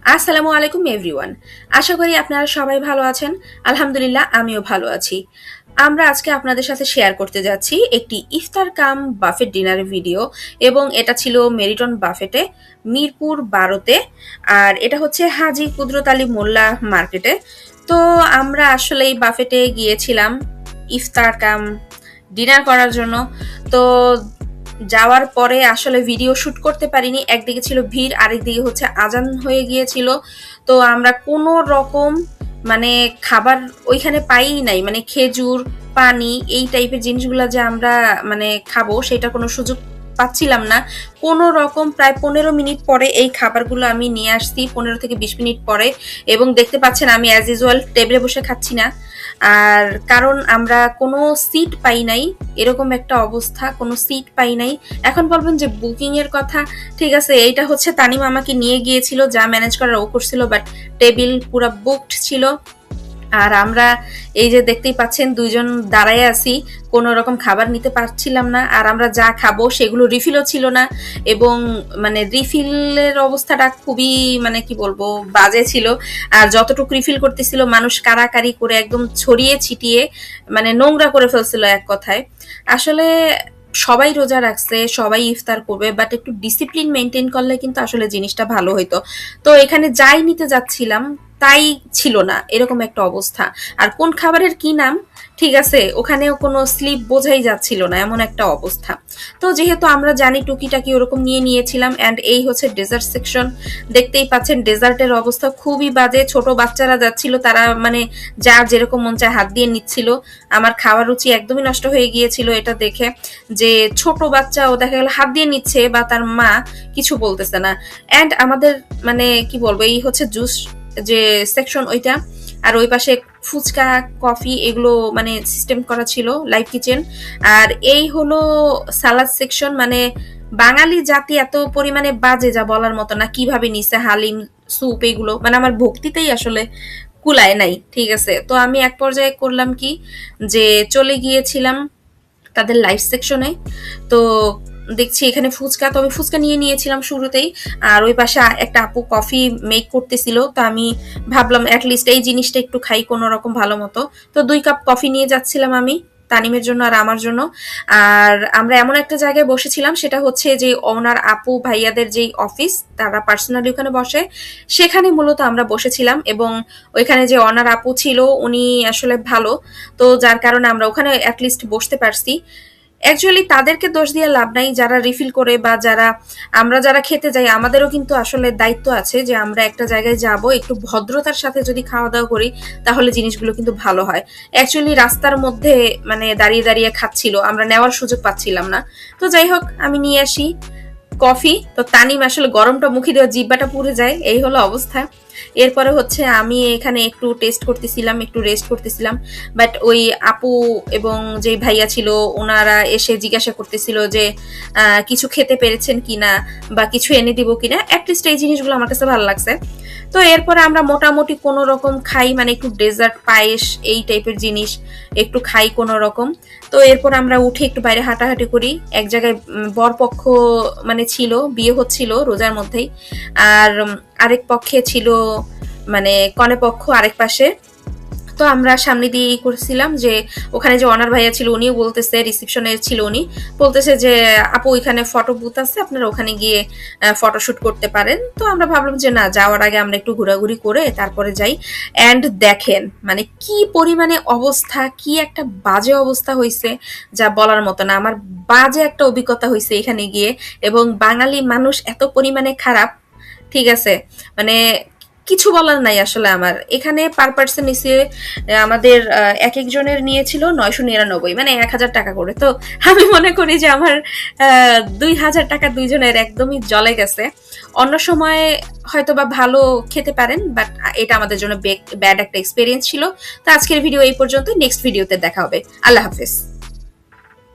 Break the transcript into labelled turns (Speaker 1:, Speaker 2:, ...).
Speaker 1: আসসালামু আলাইকুম এভরিওয়ান। আশা করি আপনারা সবাই ভালো আছেন। আলহামদুলিল্লাহ আমিও ভালো আছি। আমরা আজকে আপনাদের সাথে শেয়ার করতে যাচ্ছি একটি ইফতার কাম বাফেট ডিনারের ভিডিও, এবং এটা ছিল মেরিটন বাফেটে, মিরপুর 12-তে। আর এটা হচ্ছে হাজী কুদরত আলী মোল্লা মার্কেটে। তো আমরা আসলে এই বাফেটে গিয়েছিলাম ইফতার কাম ডিনার করার জন্য। তো যাওয়ার পরে আসলে ভিডিও শুট করতে পারিনি, একদিকে ছিল ভিড়, আরেকদিকে হচ্ছে আজান হয়ে গিয়েছিল। তো আমরা কোনো রকম মানে খাবার ওইখানে পাই নাই, মানে খেজুর, পানি, এই টাইপের জিনিসগুলো যে আমরা মানে খাবো সেটা কোনো সুযোগ পাচ্ছিলাম না। কোনো রকম প্রায় 15 মিনিট পরে এই খাবারগুলো আমি নিয়ে আসছি, 15 থেকে 20 মিনিট পরে। এবং দেখতে পাচ্ছেন আমি অ্যাজ ইউজুয়াল টেবিলে বসে খাচ্ছি না। আর কারণ আমরা কোনো সিট পাই নাই, এরকম একটা অবস্থা, কোনো সিট পাই নাই। এখন বলবেন যে বুকিং এর কথা, ঠিক আছে, এইটা হচ্ছে তানিম আমাকে নিয়ে গিয়েছিল, যা ম্যানেজ করার ও করছিল, বাট টেবিল পুরো বুকড ছিল। আর আমরা এই যে দেখতেই পাচ্ছেন দুইজন দাঁড়ায় আছি, কোনো রকম খাবার নিতে পারছিলাম না। আর আমরা যা খাবো সেগুলো রিফিলও ছিল না, এবং মানে রিফিলের অবস্থাটা খুবই মানে কি বলবো বাজে ছিল। আর যতটুকু রিফিল করতেছিল মানুষ কারাকারি করে একদম ছড়িয়ে ছিটিয়ে মানে নোংরা করে ফেলছিল এক কথায়। আসলে সবাই রোজা রাখছে, সবাই ইফতার করবে, বাট একটু ডিসিপ্লিন মেনটেন করলে কিন্তু আসলে জিনিসটা ভালো হইতো। তো এখানে যাই নিতে যাচ্ছিলাম তাই ছিল না, এরকম একটা অবস্থা। আর কোন খাবারের কি নাম, ঠিক আছে, ওখানেও কোনো স্লিপ বোঝাই যাচ্ছিল না, এমন একটা অবস্থা। তো যেহেতু আমরা জানি টুকিটাকি ওরকম নিয়ে নিয়েছিলাম। অ্যান্ড এই হচ্ছে ডেজার্ট সেকশন, দেখতেই পাচ্ছেন ডেজার্টের অবস্থা খুবই বাজে। ছোট বাচ্চারা যাচ্ছিল, তারা মানে যার যেরকম মন চায় হাত দিয়ে নিচ্ছিল। আমার খাওয়ার রুচি একদমই নষ্ট হয়ে গিয়েছিল এটা দেখে, যে ছোট বাচ্চা ও দেখা গেল হাত দিয়ে নিচ্ছে বা তার মা কিছু বলতেছে না। অ্যান্ড আমাদের মানে কি বলবো, এই হচ্ছে জুস যে সেকশন ওইটা, আর ওই পাশে ফুচকা, কফি এগুলো মানে সিস্টেম করা ছিল, লাইভ কিচেন। আর এই হলো সালাদ সেকশন। মানে বাঙালি জাতি এত পরিমাণে বাজে যা বলার মতো না, কিভাবে নিছে হালিম, স্যুপ, এগুলো মানে আমার ভক্তিতেই আসলে কুলায় নাই, ঠিক আছে। তো আমি এক পর্যায়ে করলাম কি, যে চলে গিয়েছিলাম তাদের লাইভ সেকশনে। তো দেখছি এখানে ফুচকা, তবে ফুচকা নিয়ে নিয়েছিলাম শুরুতেই। আর ওই পাশে একটা আপু কফি মেক করতেছিল, তো আমি ভাবলাম অ্যাটলিস্ট এই জিনিসটা একটু খাই কোনো রকম ভালো মতো। তো 2 কাপ কফি নিয়ে যাচ্ছিলাম আমি তানিমের জন্য আর আমার জন্য। আর আমরা এমন একটা জায়গায় বসেছিলাম, সেটা হচ্ছে যে ওনার আপু ভাইয়াদের যেই অফিস, তারা পার্সোনালি ওখানে বসে, সেখানে মূলত আমরা বসেছিলাম। এবং ওইখানে যে অনার আপু ছিল উনি আসলে ভালো, তো যার কারণে আমরা ওখানে অ্যাটলিস্ট বসতে পারছি। অ্যাকচুয়ালি তাদেরকে দোষ দিয়ে লাভ নাই, যারা রিফিল করে বা আমরা যারা খেতে যাই, আমাদেরও কিন্তু আসলে দায়িত্ব আছে যে আমরা একটা জায়গায় যাব, একটু ভদ্রতার সাথে যদি খাওয়া দাওয়া করি তাহলে জিনিসগুলো কিন্তু ভালো হয়। অ্যাকচুয়ালি রাস্তার মধ্যে মানে দাঁড়িয়ে দাঁড়িয়ে খাচ্ছিল, আমরা নেওয়ার সুযোগ পাচ্ছিলাম না। তো যাই হোক, আমি নিয়ে আসি কফি। তো তানিম আসলে গরমটা মুখে দেওয়া জিব্বাটা পুড়ে যায়, এই হলো অবস্থা। এরপরে হচ্ছে আমি এখানে একটু টেস্ট করতেছিলাম, একটু রেস্ট করতেছিলাম। বাট ওই আপু এবং যে ভাইয়া ছিল ওনারা এসে জিজ্ঞাসা করতেছিল যে কিছু খেতে পেরেছেন কিনা বা কিছু এনে দিব কিনা। অ্যাটলিস্ট এই জিনিসগুলো আমার কাছে ভালো লাগছে। তো এরপরে আমরা মোটামুটি কোনো রকম খাই, মানে একটু ডেজার্ট, পায়েস, এই টাইপের জিনিস একটু খাই কোনো রকম। তো এরপর আমরা উঠে একটু বাইরে হাঁটাহাঁটি করি। এক জায়গায় বরপক্ষ মানে ছিল, বিয়ে হচ্ছিল রোজার মধ্যেই। আর আরেক পক্ষে ছিল মানে কনে পক্ষ আরেক পাশে। তো আমরা সামনে দিয়ে করছিলাম, যে ওখানে যে অনার ভাইয়া ছিল উনিও বলতেছে, রিসেপশনে ছিল উনি, বলতেছে যে আপু ওইখানে ফটো বুথ আছে, আপনারা ওখানে গিয়ে ফটোশুট করতে পারেন। তো আমরা ভাবলাম যে না, যাওয়ার আগে আমরা একটু ঘোরাঘুরি করে তারপরে যাই। অ্যান্ড দেখেন মানে কি পরিমাণে অবস্থা, কি একটা বাজে অবস্থা হয়েছে যা বলার মতো না। আমার বাজে একটা অভিজ্ঞতা হয়েছে এখানে গিয়ে। এবং বাঙালি মানুষ এত পরিমাণে খারাপ, ঠিক আছে, মানে কিছু বলার নাই আসলে। আমার এখানে পার পার্সন নিচে আমাদের এক একজনের নিয়েছিল 999, মানে 1000 টাকা করে। তো আমি মনে করি যে আমার 2000 টাকা দুইজনের একদমই জলে গেছে। অন্য সময় হয়তো বা ভালো খেতে পারেন, বাট এটা আমাদের জন্য ব্যাড একটা এক্সপিরিয়েন্স ছিল। তো আজকের ভিডিও এই পর্যন্ত, নেক্সট ভিডিওতে দেখা হবে। আল্লাহ হাফেজ।